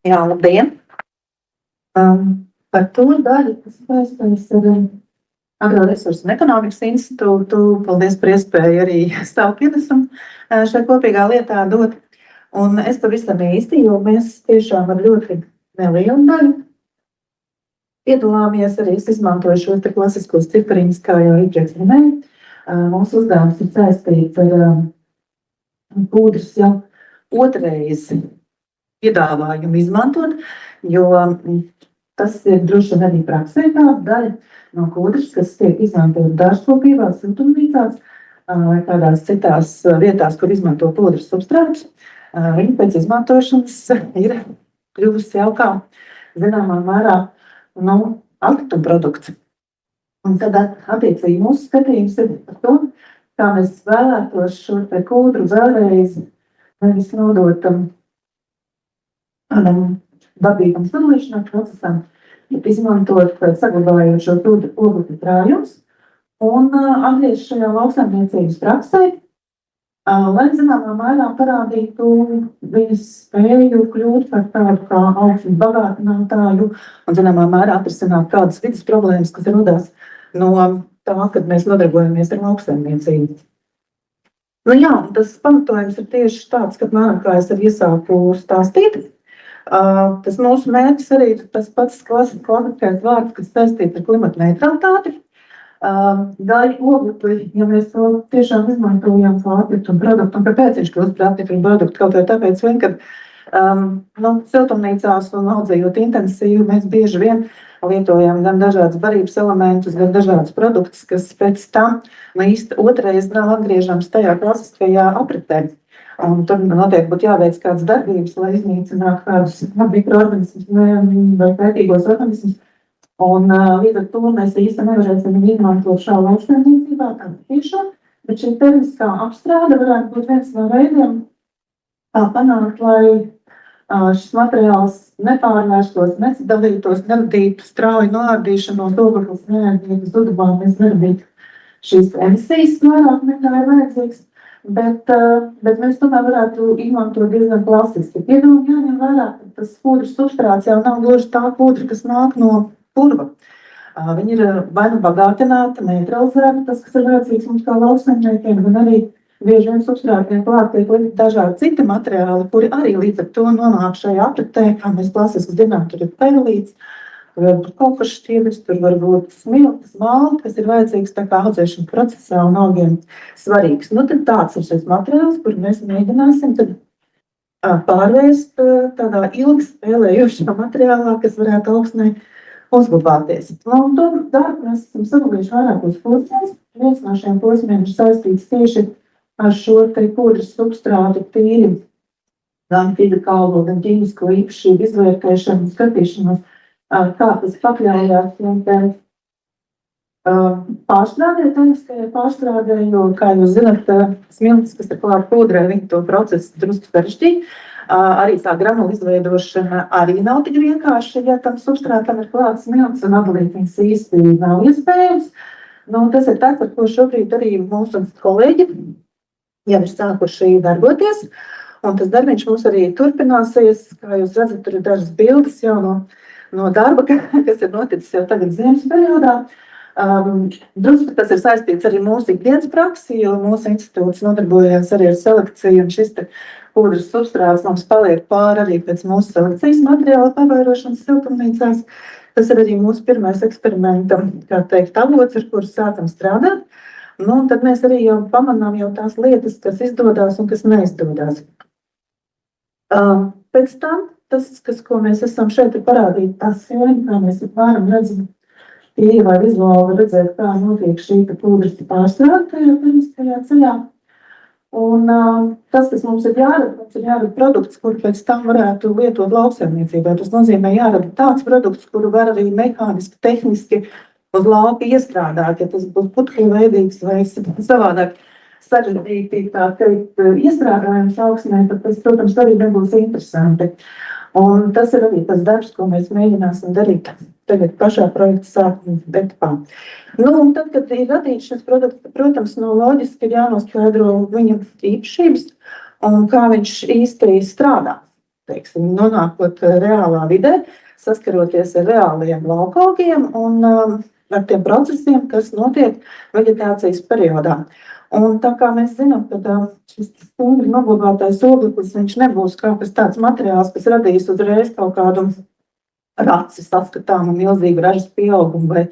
Jā, labdien! Par to daļu, kas saistās ar Agroresursu un ekonomikas institūtu, paldies par iespēju arī savu pienesumu šajā kopīgā lietā dot. Un es pavisam īsti, jo mēs tiešām ar ļoti nelielu daļu piedalāmies arī, es izmantoju šos te klasiskos cipariņus, kā jau iepriekš minēju. Mūsu uzdevums ir saistīts ar pūdras jau otrais piedāvājumu izmantot, jo tas ir droši vien arī praksē tāda daļa no pūdras, kas tiek izmantot dārzkopībās, siltumnīcās vai kādās citās vietās, kur izmanto pūdras substrātus. Viņa pēc izmantošanas ir kļuvusi jau kā zināmā mērā atkrituma produkts. Un tad attiecīgi mūsu skatījums ir par to, kā mēs vēlētos šo te pūdru vēlreiz nevis nodot tādam dabīgam sadalīšanās procesam, bet izmantot saglabājot šo oglekļa krājumus un atgriezt šajā lauksaimniecības praksē, lai zināmā mērā parādītu viņas spēju kļūt par tādu kā augstu bagātinātāju un zināmā mērā atrisināt kādas vidas problēmas, kas rodās no tā, kad mēs nodarbojamies ar lauksaimniecību. Jā, tas pamatojums ir tieši tāds, kad kā es arī iesāku stāstīt. Tas mūsu mērķis arī ir tas pats klasiskais vārds, kas saistīts ar klimata neutralitāti. Daļa oglekļa, ja mēs to tiešām izmantojam kā atkrituma produktu, un kāpēc viņš kļūst par atkrituma produktu, kaut vai tāpēc vien, kad siltumnīcās un audzējot intensīvi, mēs bieži vien lietojam gan dažādas barības elementus, gan dažādas produktus, kas pēc tam īsti otrais nav atgriežams tajā klasiskajā apritē. Un tur noteikti būtu jāveic kādas darbības, lai iznīcinātu kādus mikroorganismus vai kaitīgos organismus. Un līdz ar to mēs īsti nevarēsim viņu izmantot šā lauksaimniecībā, tā tiešām, bet šī termiskā apstrāde varētu būt viens no veidiem, kā panākt, lai šis materiāls nepārvērstos, nesadalītos, neradītu strauju noārdīšanos, ogleklis neaiziet zudumā, mēs neradītu šīs emisijas vairāk nekā ir vajadzīgs, bet mēs tomēr varētu izmantot diezgan klasiski. Piedomāt jāņem vērā, ka tas pūdras substrāts jau nav gluži tā pūdra, kas nāk no purva. Viņi ir vai nu bagātināti, neutralizēti, tas, kas ir vajadzīgs mums kā lauksaimniekiem, gan arī bieži vien substrātiem klāt tiek likt dažādi citi materiāli, kuri arī līdz ar to nonāk šajā apritē, kā mēs klasiski zinām, tur ir perlīts, tur var būt kaut kas šķiedrs, tur var būt smilts, malta, kas ir vajadzīgs tā kā audzēšanas procesā un augiem svarīgs. Tad tāds ir šis materiāls, kur mēs mēģināsim tad pārvērst tādā ilgspēlējošā materiālā, kas varētu augsnē uzglabāties. Un to darbu mēs esam sadalījuši vairākos posmos. Viens no šiem posmiem ir saistīts tieši ar šo te pūdras substrātu tīri gan fizikālo, gan ķīmisko īpašību izvērtēšanu un skatīšanos, kā tas pakļaujās pārstrādē, tehniskajai pārstrādē, jo, kā jūs zināt, smiltis, kas ir klāt pūdrē, viņi to procesu drusku sarežģīja. Arī tā granula izveidošana arī nav tik vienkārši, ja tam substrātam ir klāts smilts un atdalīt viņas īsti nav iespējams. Tas ir tas, par ko šobrīd arī mūsu kolēģi jau ir sākuši darboties, un tas darbiņš mums arī turpināsies. Kā jūs redzat, tur ir dažas bildes jau no darba, kas ir noticis jau tagad ziemas periodā. Drusku tas ir saistīts arī mūsu ikdienas praksi, jo mūsu institūts nodarbojas arī ar selekciju, un šis pūdras substrāts mums paliek pāri arī pēc mūsu selekcijas materiāla pavairošanas siltumnīcās. Tas ir arī mūsu pirmais eksperimenta, kā teikt, avots, ar kuru sākam strādāt. Tad mēs arī jau pamanām jau tās lietas, kas izdodas un kas neizdodas. Pēc tam, ko mēs esam šeit parādīt, tas schēma, kā mēs varam redzēt, tīri vai vizuāli redzēt, kā notiek šī pūdras pārstrāde tajā termiskajā ceļā. Un tas, kas mums ir jārada produkts, kuru pēc tam varētu lietot lauksaimniecībā. Tas nozīmē jārada tāds produkts, kuru var arī mehāniski, tehniski uz lauka iestrādāt, ja tas būs putekļveidīgs vai savādāk sarežģīti, tā teikt, iestrādājums augsnē, tad tas, protams, arī nebūs interesanti. Un tas ir arī tas darbs, ko mēs mēģināsim darīt tagad pašā projekta sākuma etapā. Un tad, kad ir radīts šis produkts, protams, loģiski ir jānoskaidro viņa īpašības un kā viņš īsti strādā. teiksim, nonākot reālā vidē, saskaroties ar reāliem laukaugiem un ar tiem procesiem, kas notiek veģetācijas periodā. Un tā kā mēs zinām, ka šis stingri noglabātais ogleklis, viņš nebūs kaut kas tāds materiāls, kas radīs uzreiz kaut kādu raci saskatāmu milzīgu ražas pieaugumu vai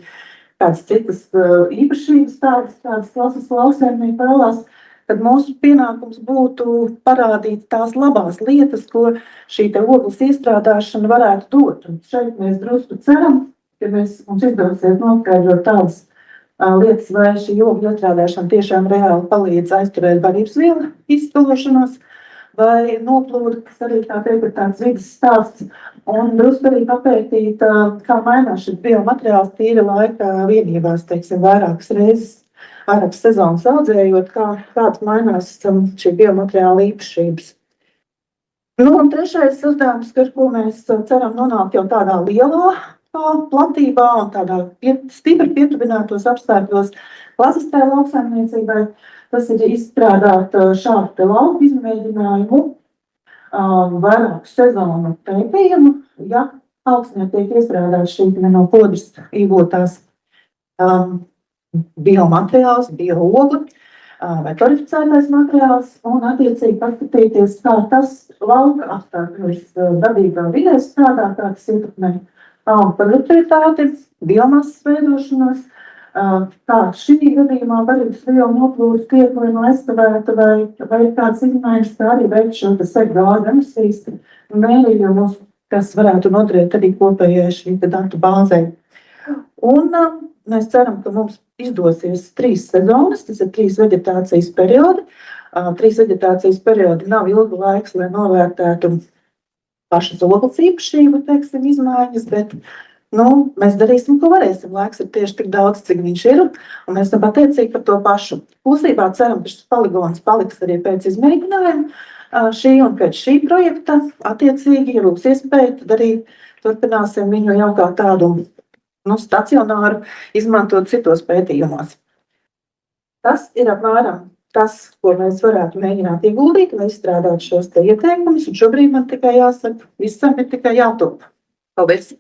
kādas citas īpašības tādas klases lauksaimnieki vēlās, tad mūsu pienākums būtu parādīt tās labās lietas, ko šī te ogles iestrādāšana varētu dot. Un šeit mēs drusku ceram, ka mums izdosies noskaidrot tādas lietas, vai šī ogļu iestrādāšana tiešām reāli palīdz aizturēt barības vielu izskalošanos, vai noplūdu, kas arī tā teikt ir tāds vidas stāsts, un drusku arī papētīt, kā mainās šis biomateriāls tīra laika vienībās, teiksim, vairākas reizes, vairākas sezonas audzējot, kāds mainās šī biomateriāla īpašības. Nu, un trešais uzdevums, ar ko mēs ceram nonākt jau tādā lielā platībā un tādā stipri pietuvinātos apstākļos klasiskai lauksaimniecībai, tas ir izstrādāt šādu lauku izmēģinājumu, vairāku sezonu pētījumu, ja augsnē tiek iestrādāts šī no podras iegūtās biomateriāls, bioogli vai klarificētais materiāls, un attiecīgi paskatīties, kā tas lauka apstākļos dabīgā vidē strādā, kā tas ietekmē produktivitāti, biomasas veidošanos, kā šī gadījumā barības vielu noplūdes tieklienu aizstāvētu vai kāds izmaiņas, kā arī veikt šo gāzu emisijas mērījumus, kas varētu noderēt arī kopējai šī datu bāzei. Un mēs ceram, ka mums izdosies 3 sezonas, tas ir 3 veģetācijas periodi. 3 veģetācijas periodi nav ilga laiks, lai novērtētu pašas ogles īpašību, teiksim, izmaiņas, bet mēs darīsim, ko varēsim. Laiks ir tieši tik daudz, cik viņš ir, un mēs esam pateicīgi par to pašu. Klusībā ceram, ka šis poligons paliks arī pēc izmēģinājuma šī un pēc šī projekta. Attiecīgi, ja būs iespēja, tad arī turpināsim viņu jau kā tādu stacionāru izmantot citos pētījumos. Tas ir apmēram tas, ko mēs varētu mēģināt ieguldīt, lai izstrādātu šos te ieteikumus, un šobrīd man tikai jāsaka, visam ir tikai jātop. Paldies!